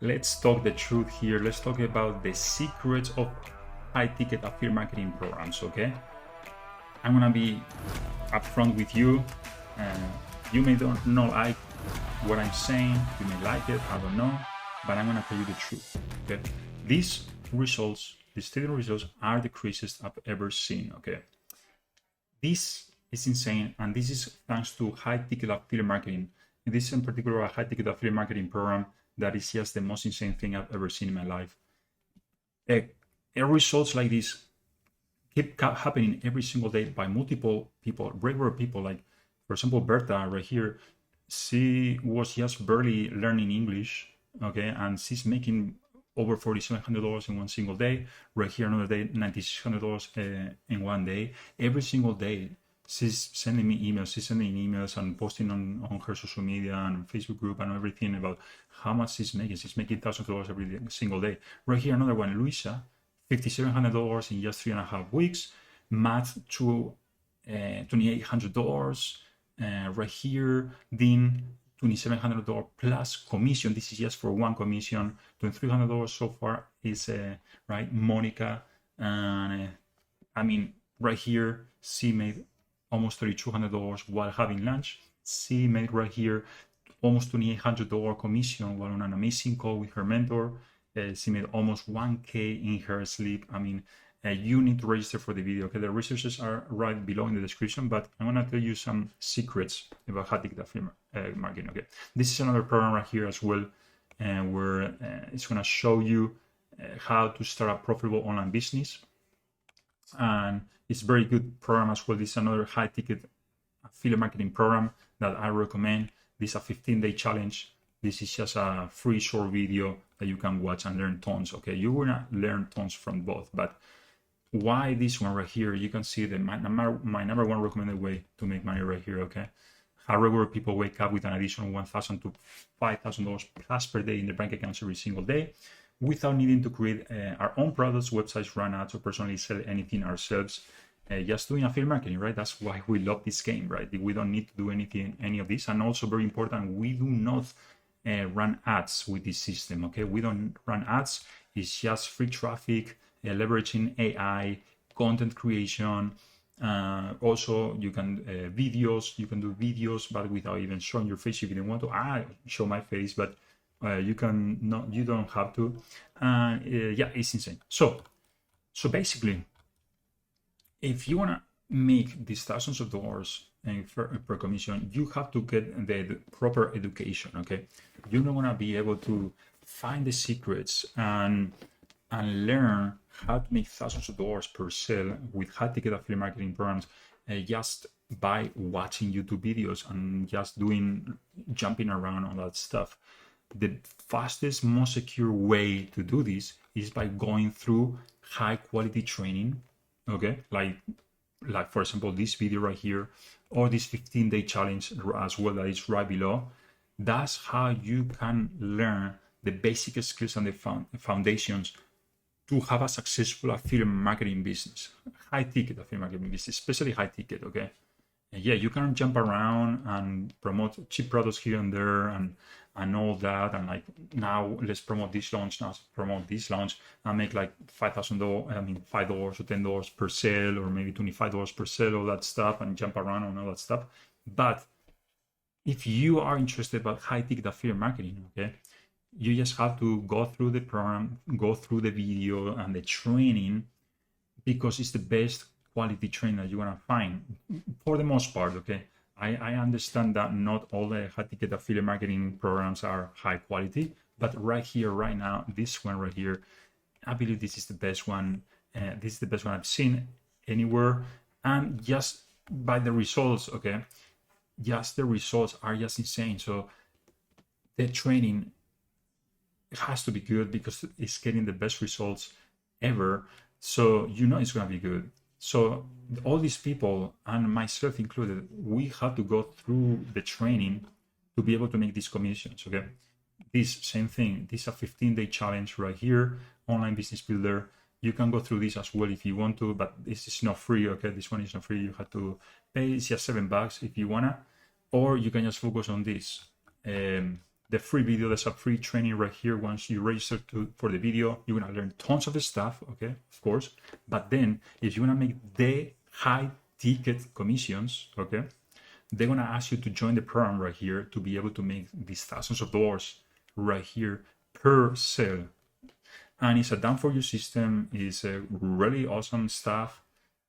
Let's talk the truth here. Let's talk about the secrets of high-ticket affiliate marketing programs, okay? I'm gonna be upfront with you. You may not like what I'm saying, you may like it, I don't know, but I'm gonna tell you the truth, okay? These student results are the craziest I've ever seen, okay? This is insane, and this is thanks to high-ticket affiliate marketing. This is in particular a high-ticket affiliate marketing program that is just the most insane thing I've ever seen in my life. Results like this keep happening every single day by multiple people, regular people. Like, for example, Berta right here, she was just barely learning English, okay, and she's making over $4,700 in one single day. Right here, another day, $9,600 in one day. Every single day, she's sending me emails. She's sending emails and posting on her social media and Facebook group and everything about how much she's making. She's making $1,000 every single day. Right here, another one, Luisa, $5,700 in just 3.5 weeks. Math to $2,800. Right here, Dean, $2,700 plus commission. This is just for one commission. $2,300 so far is right. Monica, and I mean, right here, she made almost $3,200 while having lunch. She made right here almost $2,800 commission while on an amazing call with her mentor. She made almost 1K in her sleep. I mean, you need to register for the video. Okay, the resources are right below in the description, but I'm gonna tell you some secrets about high-ticket affiliate marketing. Okay, this is another program right here as well, where it's gonna show you how to start a profitable online business, and it's a very good program as well. This is another high-ticket affiliate marketing program that I recommend. This is a 15-day challenge. This is just a free short video that you can watch and learn tons. Okay, you will not learn tons from both, but why this one right here? You can see that my number one recommended way to make money right here. Okay, how regular people wake up with an additional $1,000 to $5,000 plus per day in their bank accounts every single day, without needing to create our own products, websites, run ads, or personally sell anything ourselves. Just doing affiliate marketing, right? That's why we love this game, right? We don't need to do any of this. And also very important, we do not run ads with this system, okay? We don't run ads. It's just free traffic, leveraging AI, content creation. Also, you can you can do videos, but without even showing your face. If you don't want to, I show my face, but you don't have to. Yeah, it's insane. So basically, if you want to make these thousands of dollars per commission, you have to get the proper education. Okay, you're not going to be able to find the secrets and learn how to make thousands of dollars per sale with high-ticket affiliate marketing programs just by watching YouTube videos and just jumping around on that stuff. The fastest, most secure way to do this is by going through high-quality training. Okay, like for example, this video right here, or this 15-day challenge as well that is right below. That's how you can learn the basic skills and the foundations to have a successful affiliate marketing business, high-ticket affiliate marketing business, especially high-ticket. Okay, and yeah, you can jump around and promote cheap products here and there and all that, and like, now let's promote this launch, now promote this launch, and make like $5,000, I mean $5 or $10 per sale, or maybe $25 per sale, all that stuff, and jump around on all that stuff. But if you are interested about high-ticket affiliate marketing, okay, you just have to go through the program, go through the video and the training, because it's the best quality training that you're gonna find for the most part. Okay, I understand that not all the high-ticket affiliate marketing programs are high quality, but right here, right now, this one right here, I believe this is the best one. This is the best one I've seen anywhere, and just by the results, okay, just the results are just insane. So the training has to be good because it's getting the best results ever. So it's gonna be good. So all these people, and myself included, we have to go through the training to be able to make these commissions. Okay, this same thing. This is a 15-day challenge right here, online business builder. You can go through this as well if you want to, but this is not free. Okay, this one is not free. You have to pay. It's just $7 if you wanna, or you can just focus on this. the free video. There's a free training right here. Once you register for the video, you're gonna learn tons of stuff, okay, of course. But then if you wanna make the high ticket commissions, okay, they're gonna ask you to join the program right here to be able to make these thousands of dollars right here per sale. And it's a done for you system. It's a really awesome stuff.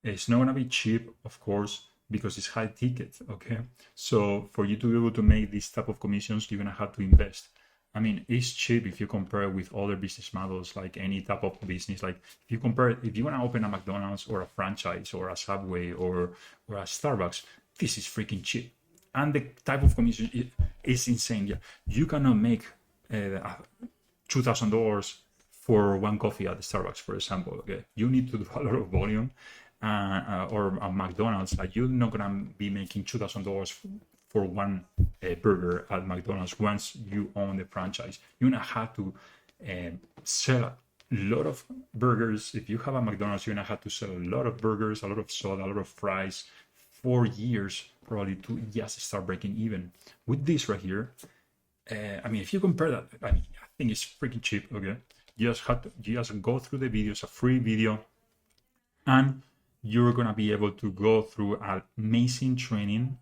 It's not gonna be cheap, of course, because it's high ticket, okay? So for you to be able to make this type of commissions, you're gonna have to invest. I mean, it's cheap if you compare it with other business models, like any type of business. Like if you compare it, if you wanna open a McDonald's or a franchise or a Subway or a Starbucks, this is freaking cheap. And the type of commission is insane. Yeah, you cannot make $2,000 for one coffee at Starbucks, for example. Okay, you need to do a lot of volume. Or a McDonald's, like you're not gonna be making $2,000 for one burger at McDonald's once you own the franchise. You're gonna have to sell a lot of burgers. If you have a McDonald's, you're gonna have to sell a lot of burgers, a lot of soda, a lot of fries for years, probably, to just start breaking even. With this right here, I mean, if you compare that, I mean, I think it's freaking cheap. Okay, you just go through the video. It's a free video, and you're gonna be able to go through an amazing training.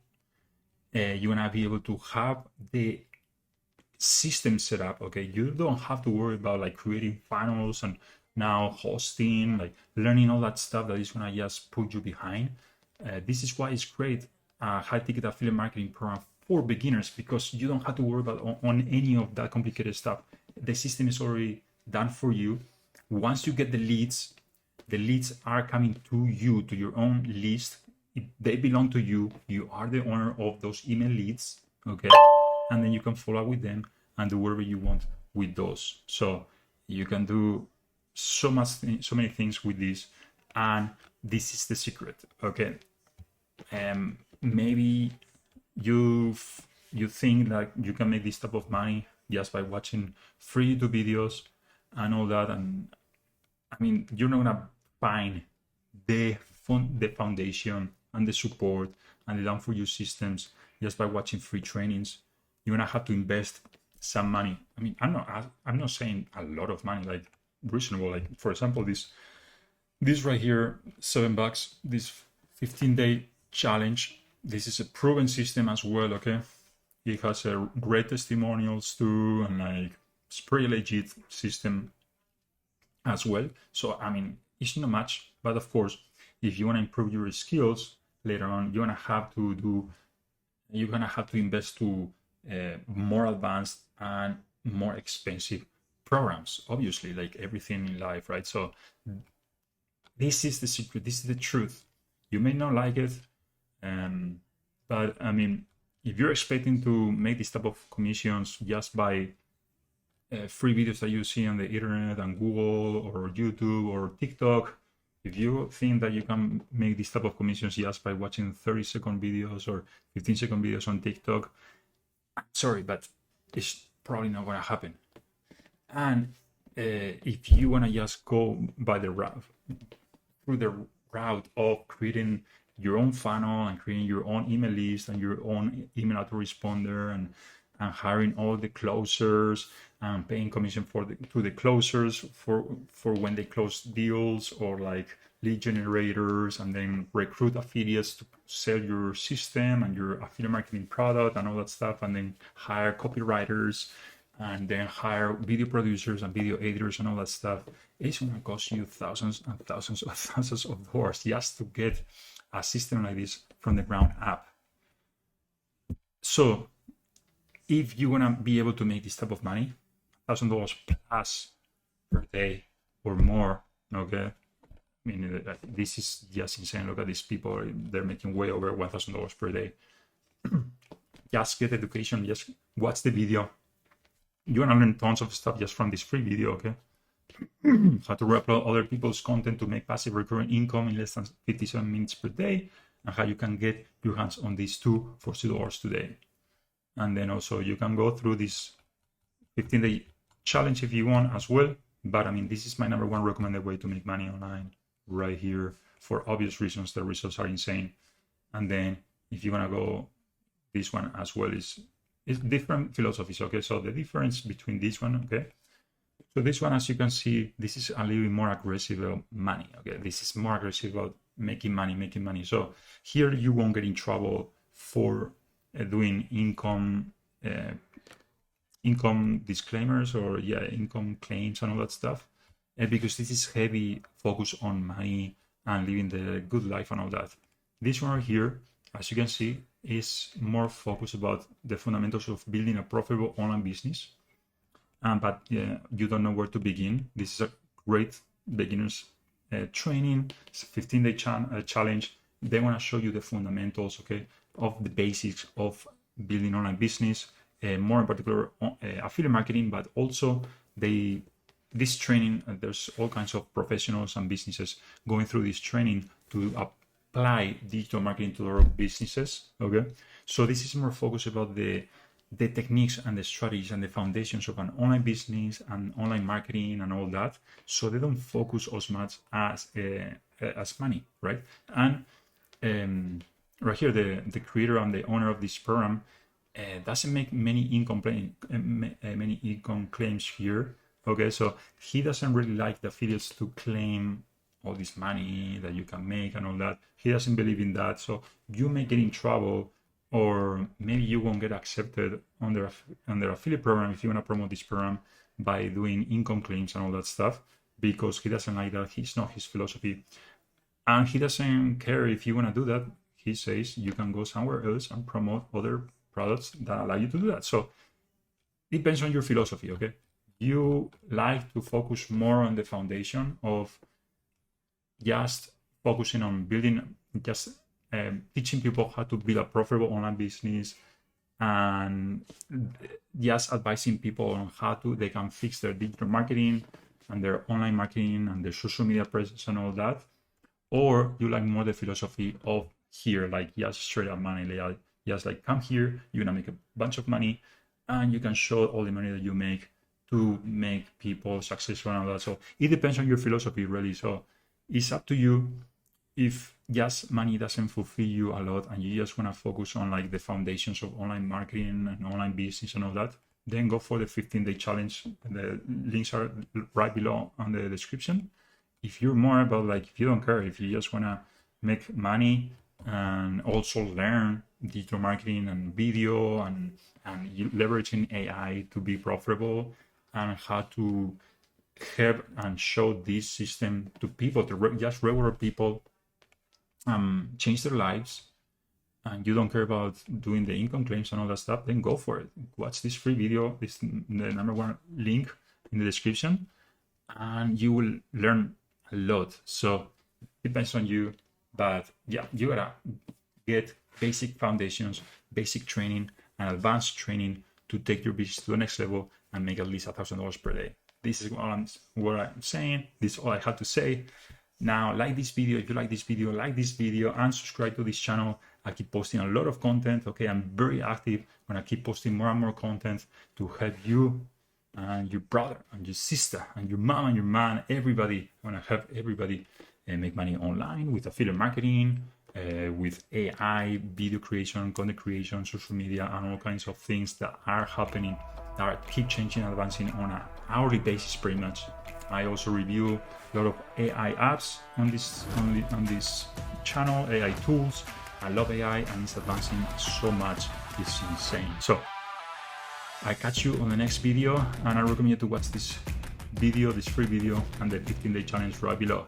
You're gonna be able to have the system set up. Okay, you don't have to worry about like creating funnels and now hosting, like learning all that stuff that is gonna just put you behind. This is why it's great, high ticket affiliate marketing program for beginners, because you don't have to worry about on any of that complicated stuff. The system is already done for you. Once you get the leads are coming to you, to your own list. They belong to you. You are the owner of those email leads, okay? And then you can follow up with them and do whatever you want with those. So you can do so many things with this, and this is the secret, okay? Maybe you think that you can make this type of money just by watching free YouTube videos and all that, and I mean, you're not gonna find the foundation and the support and the done for you systems just by watching free trainings. You're gonna have to invest some money. I mean, I'm not saying a lot of money, like reasonable. Like for example, this right here, $7, this 15-day challenge. This is a proven system as well. Okay, it has a great testimonials too, and like it's pretty legit system as well. So I mean, it's not much, but of course, if you want to improve your skills later on, you're gonna have to invest to more advanced and more expensive programs, obviously, like everything in life, right? So this is the secret, this is the truth. You may not like it, but I mean, if you're expecting to make this type of commissions just by free videos that you see on the internet and Google or YouTube or TikTok, if you think that you can make this type of commissions just by watching 30-second videos or 15-second videos on TikTok, I'm sorry, but it's probably not going to happen. And if you want to just go by the route of creating your own funnel and creating your own email list and your own email autoresponder and hiring all the closers and paying commission to the closers for when they close deals, or like lead generators, and then recruit affiliates to sell your system and your affiliate marketing product and all that stuff, and then hire copywriters and then hire video producers and video editors and all that stuff. It's going to cost you thousands and thousands of dollars just to get a system like this from the ground up. So if you want to be able to make this type of money, $1,000 plus per day or more, okay? I mean, this is just insane. Look at these people, they're making way over $1,000 per day. Just get education, just watch the video. You're gonna learn tons of stuff just from this free video, okay? How to upload other people's content to make passive recurring income in less than 57 minutes per day, and how you can get your hands on these two for $2 today. And then also you can go through this 15-day challenge if you want as well. But I mean, this is my number one recommended way to make money online right here, for obvious reasons. The results are insane. And then if you want to go, this one as well is it's different philosophies. Okay, so the difference between this one, okay, so this one, as you can see, this is a little bit more aggressive about money. Okay, this is more aggressive about making money. So here you won't get in trouble for doing income disclaimers or income claims and all that stuff, because this is heavy focus on money and living the good life and all that. This one right here, as you can see, is more focused about the fundamentals of building a profitable online business. But you don't know where to begin. This is a great beginners training. It's a 15-day challenge. They want to show you the fundamentals, okay, of the basics of building online business, more in particular affiliate marketing, but also this training, there's all kinds of professionals and businesses going through this training to apply digital marketing to their businesses. Okay, so this is more focused about the techniques and the strategies and the foundations of an online business and online marketing and all that. So they don't focus as much as money, right? And right here, the creator and the owner of this program doesn't make many income claims here. Okay, so he doesn't really like the affiliates to claim all this money that you can make and all that. He doesn't believe in that. So you may get in trouble, or maybe you won't get accepted on their affiliate program if you want to promote this program by doing income claims and all that stuff, because he doesn't like that. It's not his philosophy. And he doesn't care if you want to do that. He says you can go somewhere else and promote other products that allow you to do that. So it depends on your philosophy, okay? You like to focus more on the foundation of just focusing on building, just teaching people how to build a profitable online business, and just advising people on how they can fix their digital marketing and their online marketing and their social media presence and all that. Or you like more the philosophy of here, like just straight up money, like just like come here, you're gonna make a bunch of money and you can show all the money that you make to make people successful and all that. So it depends on your philosophy, really. So it's up to you. If just money doesn't fulfill you a lot and you just want to focus on like the foundations of online marketing and online business and all that, then go for the 15-day challenge. The links are right below on the description. If you're more about like, if you don't care, if you just want to make money and also learn digital marketing and video and leveraging AI to be profitable, and how to help and show this system to people, to just regular people, change their lives, and you don't care about doing the income claims and all that stuff, then go for it. Watch this free video. It's the #1 link in the description, and you will learn a lot. So it depends on you, but yeah, you gotta get basic foundations, basic training, and advanced training to take your business to the next level and make at least $1,000 per day. This is what I'm saying. This is all I have to say. Now, like this video. If you like this video, and subscribe to this channel. I keep posting a lot of content. Okay, I'm very active when I keep posting more and more content to help you and your brother and your sister and your mom and your man, everybody. I want to help everybody make money online with affiliate marketing, with AI, video creation, content creation, social media, and all kinds of things that are happening, that keep changing and advancing on an hourly basis pretty much. I also review a lot of AI apps on this channel, AI tools. I love AI and it's advancing so much, it's insane. So I catch you on the next video, and I recommend you to watch this video, this free video, and the 15-day challenge right below.